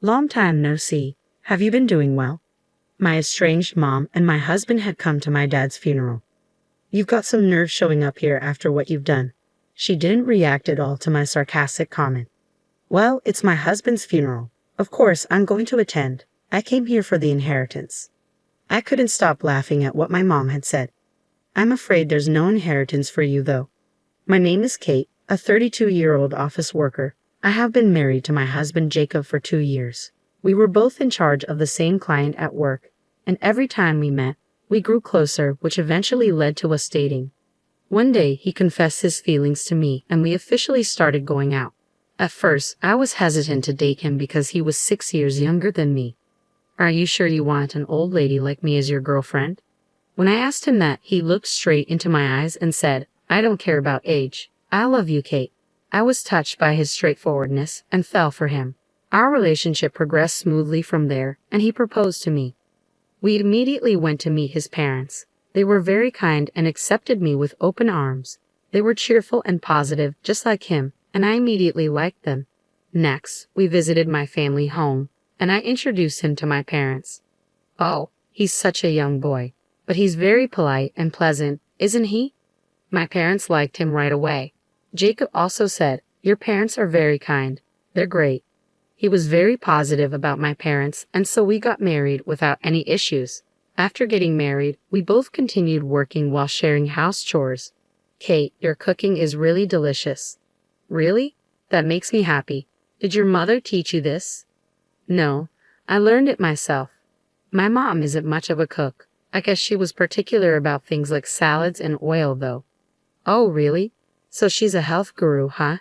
Long time no see. Have you been doing well? My estranged mom and my husband had come to my dad's funeral. You've got some nerve showing up here after what you've done. She didn't react at all to my sarcastic comment. Well, it's my husband's funeral. Of course, I'm going to attend. I came here for the inheritance. I couldn't stop laughing at what my mom had said. I'm afraid there's no inheritance for you, though. My name is Kate, a 32-year-old office worker. I have been married to my husband Jacob for 2 years. We were both in charge of the same client at work, and every time we met, we grew closer, which eventually led to us dating. One day, he confessed his feelings to me, and we officially started going out. At first, I was hesitant to date him because he was 6 years younger than me. Are you sure you want an old lady like me as your girlfriend? When I asked him that, he looked straight into my eyes and said, I don't care about age. I love you, Kate. I was touched by his straightforwardness and fell for him. Our relationship progressed smoothly from there, and he proposed to me. We immediately went to meet his parents. They were very kind and accepted me with open arms. They were cheerful and positive, just like him, and I immediately liked them. Next, we visited my family home, and I introduced him to my parents. Oh, he's such a young boy, but he's very polite and pleasant, isn't he? My parents liked him right away. Jacob also said, your parents are very kind. They're great. He was very positive about my parents, and so we got married without any issues. After getting married, we both continued working while sharing house chores. Kate, your cooking is really delicious. Really? That makes me happy. Did your mother teach you this? No, I learned it myself. My mom isn't much of a cook. I guess she was particular about things like salads and oil, though. Oh, really? So she's a health guru, huh?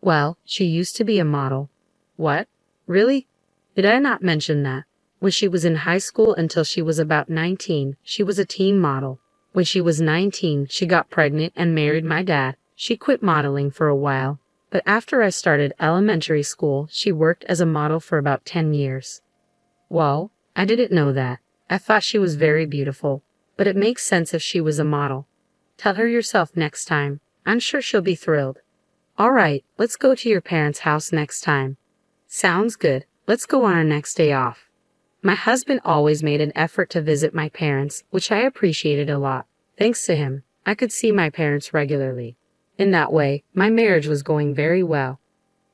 Well, she used to be a model. What? Really? Did I not mention that? When she was in high school until she was about 19, she was a teen model. When she was 19, she got pregnant and married my dad. She quit modeling for a while, but after I started elementary school, she worked as a model for about 10 years. Whoa, I didn't know that. I thought she was very beautiful, but it makes sense if she was a model. Tell her yourself next time. I'm sure she'll be thrilled. All right, let's go to your parents' house next time. Sounds good. Let's go on our next day off. My husband always made an effort to visit my parents, which I appreciated a lot. Thanks to him, I could see my parents regularly. In that way, my marriage was going very well.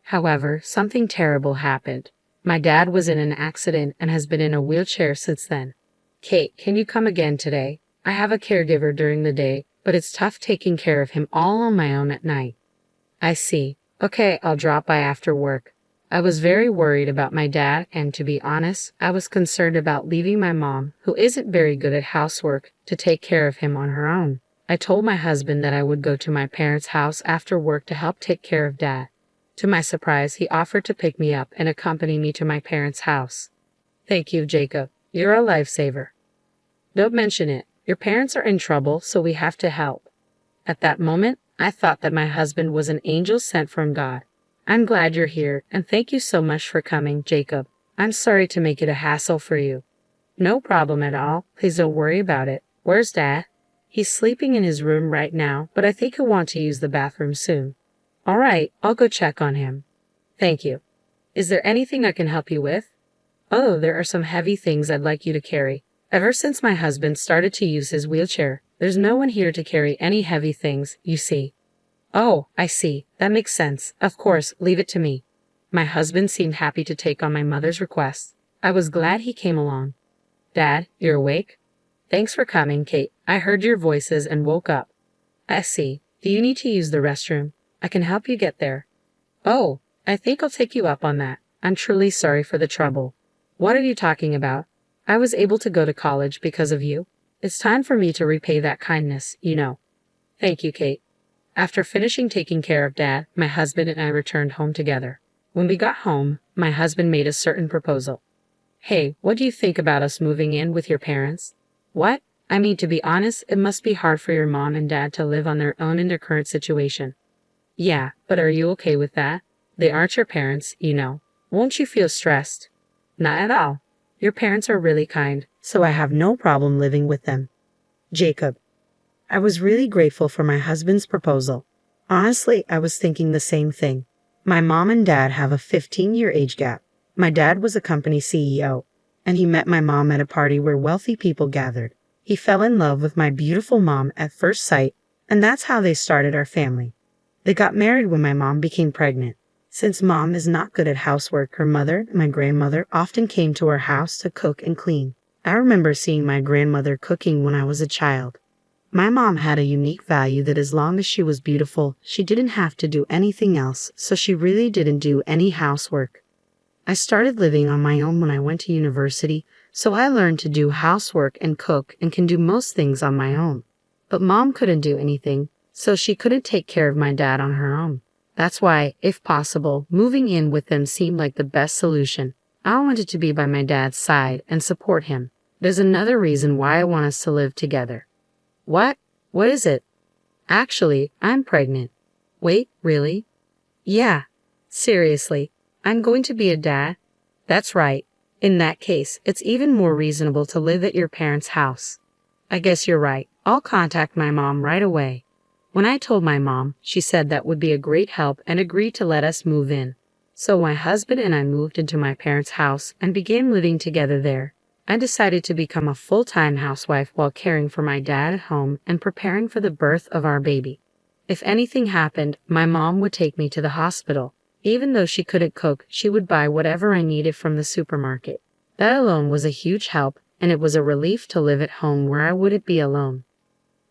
However, something terrible happened. My dad was in an accident and has been in a wheelchair since then. Kate, can you come again today? I have a caregiver during the day, but it's tough taking care of him all on my own at night. I see. Okay, I'll drop by after work. I was very worried about my dad, and to be honest, I was concerned about leaving my mom, who isn't very good at housework, to take care of him on her own. I told my husband that I would go to my parents' house after work to help take care of Dad. To my surprise, he offered to pick me up and accompany me to my parents' house. Thank you, Jacob. You're a lifesaver. Don't mention it. Your parents are in trouble, so we have to help. At that moment, I thought that my husband was an angel sent from God. I'm glad you're here, and thank you so much for coming, Jacob. I'm sorry to make it a hassle for you. No problem at all. Please don't worry about it. Where's Dad? He's sleeping in his room right now, but I think he'll want to use the bathroom soon. All right, I'll go check on him. Thank you. Is there anything I can help you with? Oh, there are some heavy things I'd like you to carry. Ever since my husband started to use his wheelchair, there's no one here to carry any heavy things, you see. Oh, I see. That makes sense. Of course, leave it to me. My husband seemed happy to take on my mother's request. I was glad he came along. Dad, you're awake? Thanks for coming, Kate. I heard your voices and woke up. I see. Do you need to use the restroom? I can help you get there. Oh, I think I'll take you up on that. I'm truly sorry for the trouble. What are you talking about? I was able to go to college because of you. It's time for me to repay that kindness, you know. Thank you, Kate. After finishing taking care of Dad, my husband and I returned home together. When we got home, my husband made a certain proposal. Hey, what do you think about us moving in with your parents? What? I mean, to be honest, it must be hard for your mom and dad to live on their own in their current situation. Yeah, but are you okay with that? They aren't your parents, you know. Won't you feel stressed? Not at all. Your parents are really kind, so I have no problem living with them. Jacob. I was really grateful for my husband's proposal. Honestly, I was thinking the same thing. My mom and dad have a 15-year age gap. My dad was a company CEO, and he met my mom at a party where wealthy people gathered. He fell in love with my beautiful mom at first sight, and that's how they started our family. They got married when my mom became pregnant. Since mom is not good at housework, her mother, my grandmother, often came to our house to cook and clean. I remember seeing my grandmother cooking when I was a child. My mom had a unique value that as long as she was beautiful, she didn't have to do anything else, so she really didn't do any housework. I started living on my own when I went to university, so I learned to do housework and cook and can do most things on my own. But mom couldn't do anything, so she couldn't take care of my dad on her own. That's why, if possible, moving in with them seemed like the best solution. I wanted to be by my dad's side and support him. There's another reason why I want us to live together. What? What is it? Actually, I'm pregnant. Wait, really? Yeah. Seriously, I'm going to be a dad? That's right. In that case, it's even more reasonable to live at your parents' house. I guess you're right. I'll contact my mom right away. When I told my mom, she said that would be a great help and agreed to let us move in. So my husband and I moved into my parents' house and began living together there. I decided to become a full-time housewife while caring for my dad at home and preparing for the birth of our baby. If anything happened, my mom would take me to the hospital. Even though she couldn't cook, she would buy whatever I needed from the supermarket. That alone was a huge help, and it was a relief to live at home where I wouldn't be alone.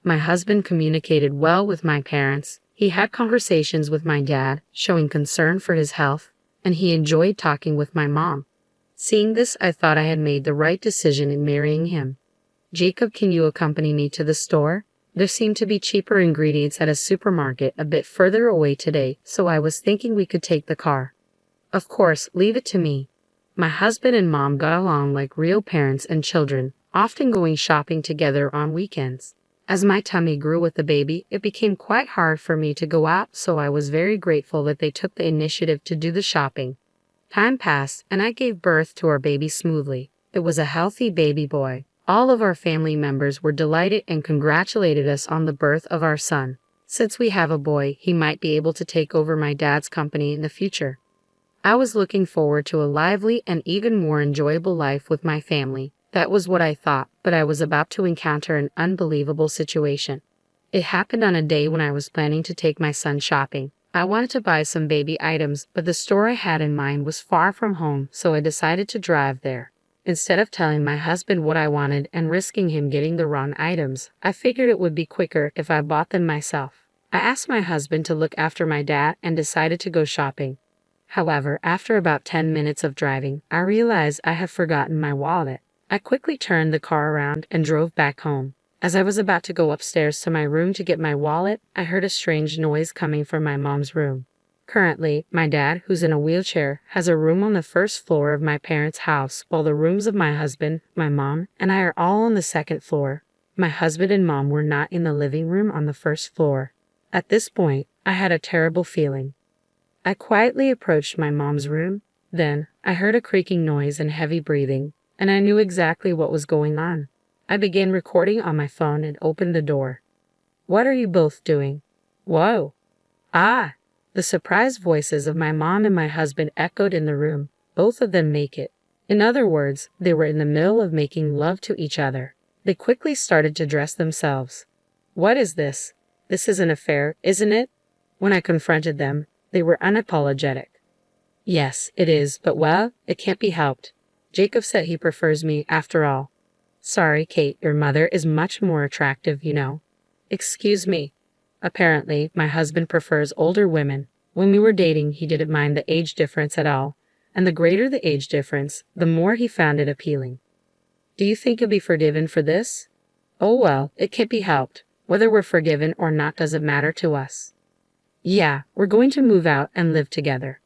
My husband communicated well with my parents. He had conversations with my dad, showing concern for his health, and he enjoyed talking with my mom. Seeing this, I thought I had made the right decision in marrying him. Jacob, can you accompany me to the store? There seemed to be cheaper ingredients at a supermarket a bit further away today, so I was thinking we could take the car. Of course, leave it to me. My husband and mom got along like real parents and children, often going shopping together on weekends. As my tummy grew with the baby, it became quite hard for me to go out, so I was very grateful that they took the initiative to do the shopping. Time passed, and I gave birth to our baby smoothly. It was a healthy baby boy. All of our family members were delighted and congratulated us on the birth of our son. Since we have a boy, he might be able to take over my dad's company in the future. I was looking forward to a lively and even more enjoyable life with my family. That was what I thought, but I was about to encounter an unbelievable situation. It happened on a day when I was planning to take my son shopping. I wanted to buy some baby items, but the store I had in mind was far from home, so I decided to drive there. Instead of telling my husband what I wanted and risking him getting the wrong items, I figured it would be quicker if I bought them myself. I asked my husband to look after my dad and decided to go shopping. However, after about 10 minutes of driving, I realized I had forgotten my wallet. I quickly turned the car around and drove back home. As I was about to go upstairs to my room to get my wallet, I heard a strange noise coming from my mom's room. Currently, my dad, who's in a wheelchair, has a room on the first floor of my parents' house, while the rooms of my husband, my mom, and I are all on the second floor. My husband and mom were not in the living room on the first floor. At this point, I had a terrible feeling. I quietly approached my mom's room. Then, I heard a creaking noise and heavy breathing, and I knew exactly what was going on. I began recording on my phone and opened the door. What are you both doing? Whoa! Ah! The surprised voices of my mom and my husband echoed in the room, both of them naked. In other words, they were in the middle of making love to each other. They quickly started to dress themselves. What is this? This is an affair, isn't it? When I confronted them, they were unapologetic. Yes, it is, but well, it can't be helped. Jacob said he prefers me after all. Sorry, Kate, your mother is much more attractive, you know. Excuse me. Apparently, my husband prefers older women. When we were dating, he didn't mind the age difference at all, and the greater the age difference, the more he found it appealing. Do you think you'll be forgiven for this? Oh well, it can't be helped. Whether we're forgiven or not doesn't matter to us. Yeah, we're going to move out and live together.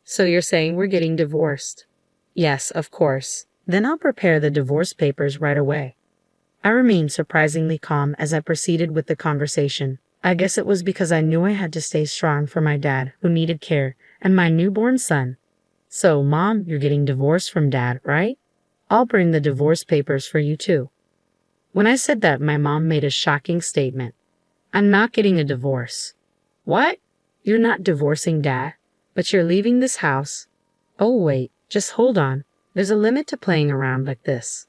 So you're saying we're getting divorced? Yes, of course. Then I'll prepare the divorce papers right away. I remained surprisingly calm as I proceeded with the conversation. I guess it was because I knew I had to stay strong for my dad, who needed care, and my newborn son. So, Mom, you're getting divorced from Dad, right? I'll bring the divorce papers for you too. When I said that, my mom made a shocking statement. I'm not getting a divorce. What? You're not divorcing Dad, but you're leaving this house? Oh wait, Just hold on. There's a limit to playing around like this.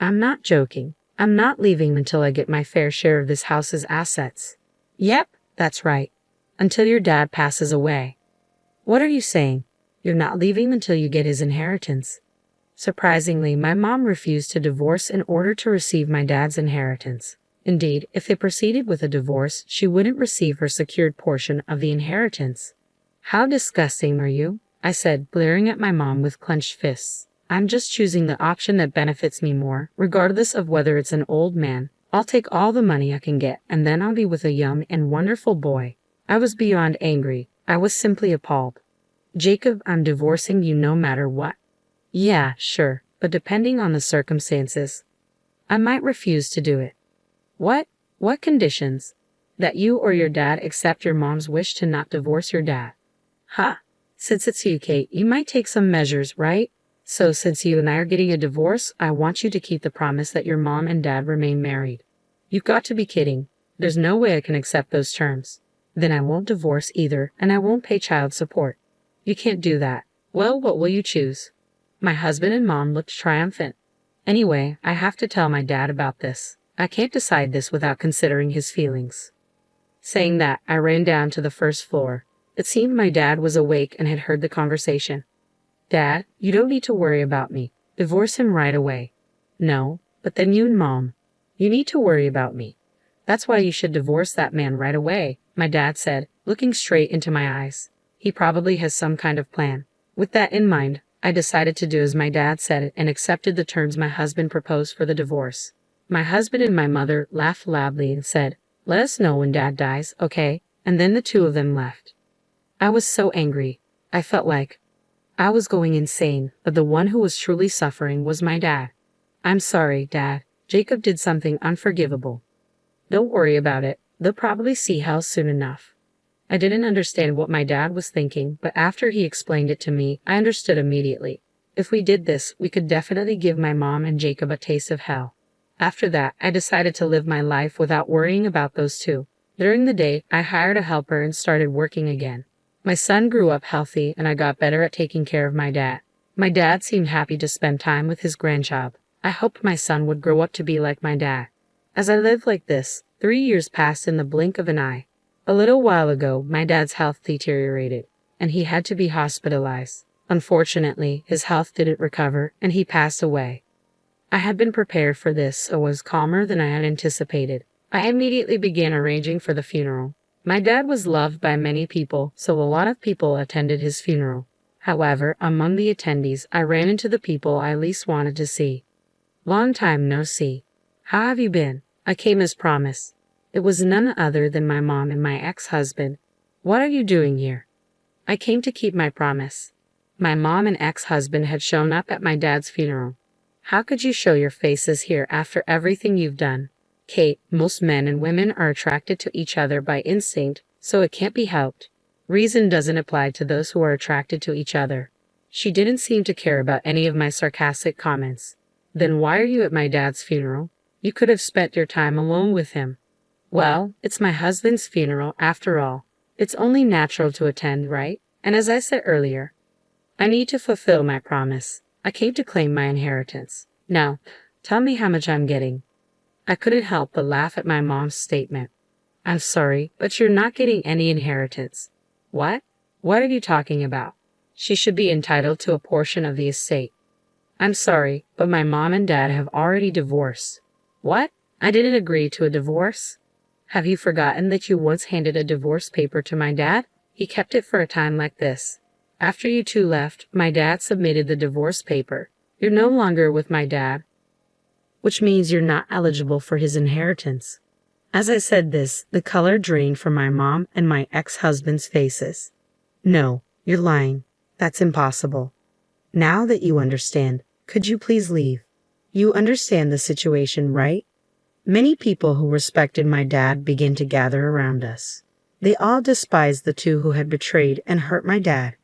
I'm not joking. I'm not leaving until I get my fair share of this house's assets. Yep, that's right. Until your dad passes away. What are you saying? You're not leaving until you get his inheritance. Surprisingly, my mom refused to divorce in order to receive my dad's inheritance. Indeed, if they proceeded with a divorce, she wouldn't receive her secured portion of the inheritance. How disgusting are you? I said, glaring at my mom with clenched fists. I'm just choosing the option that benefits me more, regardless of whether it's an old man. I'll take all the money I can get, and then I'll be with a young and wonderful boy. I was beyond angry. I was simply appalled. Jacob, I'm divorcing you no matter what. Yeah, sure, but depending on the circumstances, I might refuse to do it. What? What conditions? That you or your dad accept your mom's wish to not divorce your dad. Ha! Since it's you, Kate, you might take some measures, right? So since you and I are getting a divorce, I want you to keep the promise that your mom and dad remain married. You've got to be kidding. There's no way I can accept those terms. Then I won't divorce either, and I won't pay child support. You can't do that. Well, what will you choose? My husband and mom looked triumphant. Anyway, I have to tell my dad about this. I can't decide this without considering his feelings. Saying that, I ran down to the first floor. It seemed my dad was awake and had heard the conversation. Dad, you don't need to worry about me. Divorce him right away. No, but then you and Mom. You need to worry about me. That's why you should divorce that man right away, my dad said, looking straight into my eyes. He probably has some kind of plan. With that in mind, I decided to do as my dad said and accepted the terms my husband proposed for the divorce. My husband and my mother laughed loudly and said, "Let us know when Dad dies, okay?" And then the two of them left. I was so angry. I felt like I was going insane, but the one who was truly suffering was my dad. I'm sorry, Dad. Jacob did something unforgivable. Don't worry about it. They'll probably see hell soon enough. I didn't understand what my dad was thinking, but after he explained it to me, I understood immediately. If we did this, we could definitely give my mom and Jacob a taste of hell. After that, I decided to live my life without worrying about those two. During the day, I hired a helper and started working again. My son grew up healthy, and I got better at taking care of my dad. My dad seemed happy to spend time with his grandchild. I hoped my son would grow up to be like my dad. As I lived like this, 3 years passed in the blink of an eye. A little while ago, my dad's health deteriorated, and he had to be hospitalized. Unfortunately, his health didn't recover, and he passed away. I had been prepared for this, so was calmer than I had anticipated. I immediately began arranging for the funeral. My dad was loved by many people, so a lot of people attended his funeral. However, among the attendees, I ran into the people I least wanted to see. Long time no see. How have you been? I came as promised. It was none other than my mom and my ex-husband. What are you doing here? I came to keep my promise. My mom and ex-husband had shown up at my dad's funeral. How could you show your faces here after everything you've done? Kate, most men and women are attracted to each other by instinct, so it can't be helped. Reason doesn't apply to those who are attracted to each other. She didn't seem to care about any of my sarcastic comments. Then why are you at my dad's funeral? You could have spent your time alone with him. Well, it's my husband's funeral after all. It's only natural to attend, right? And as I said earlier, I need to fulfill my promise. I came to claim my inheritance. Now, tell me how much I'm getting. I couldn't help but laugh at my mom's statement. I'm sorry, but you're not getting any inheritance. What? What are you talking about? She should be entitled to a portion of the estate. I'm sorry, but my mom and dad have already divorced. What? I didn't agree to a divorce? Have you forgotten that you once handed a divorce paper to my dad? He kept it for a time like this. After you two left, my dad submitted the divorce paper. You're no longer with my dad, which means you're not eligible for his inheritance. As I said this, the color drained from my mom and my ex-husband's faces. No, you're lying. That's impossible. Now that you understand, could you please leave? You understand the situation, right? Many people who respected my dad began to gather around us. They all despised the two who had betrayed and hurt my dad.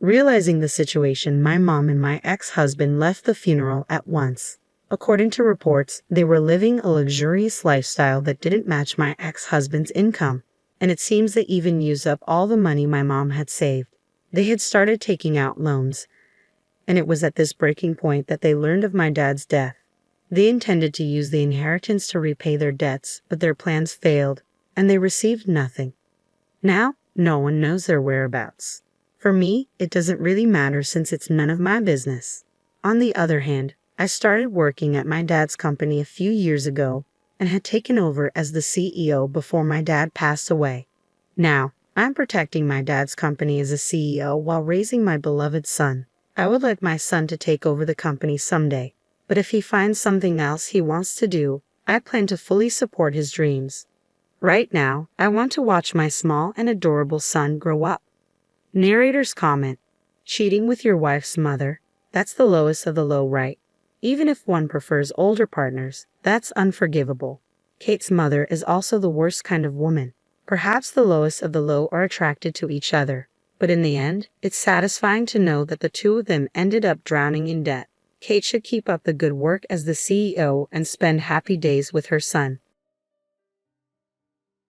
Realizing the situation, my mom and my ex-husband left the funeral at once. According to reports, they were living a luxurious lifestyle that didn't match my ex-husband's income, and it seems they even used up all the money my mom had saved. They had started taking out loans, and it was at this breaking point that they learned of my dad's death. They intended to use the inheritance to repay their debts, but their plans failed, and they received nothing. Now, no one knows their whereabouts. For me, it doesn't really matter since it's none of my business. On the other hand, I started working at my dad's company a few years ago and had taken over as the CEO before my dad passed away. Now, I'm protecting my dad's company as a CEO while raising my beloved son. I would like my son to take over the company someday, but if he finds something else he wants to do, I plan to fully support his dreams. Right now, I want to watch my small and adorable son grow up. Narrator's comment: cheating with your wife's mother, that's the lowest of the low, right? Even if one prefers older partners, that's unforgivable. Kate's mother is also the worst kind of woman. Perhaps the lowest of the low are attracted to each other, but in the end, it's satisfying to know that the two of them ended up drowning in debt. Kate should keep up the good work as the CEO and spend happy days with her son.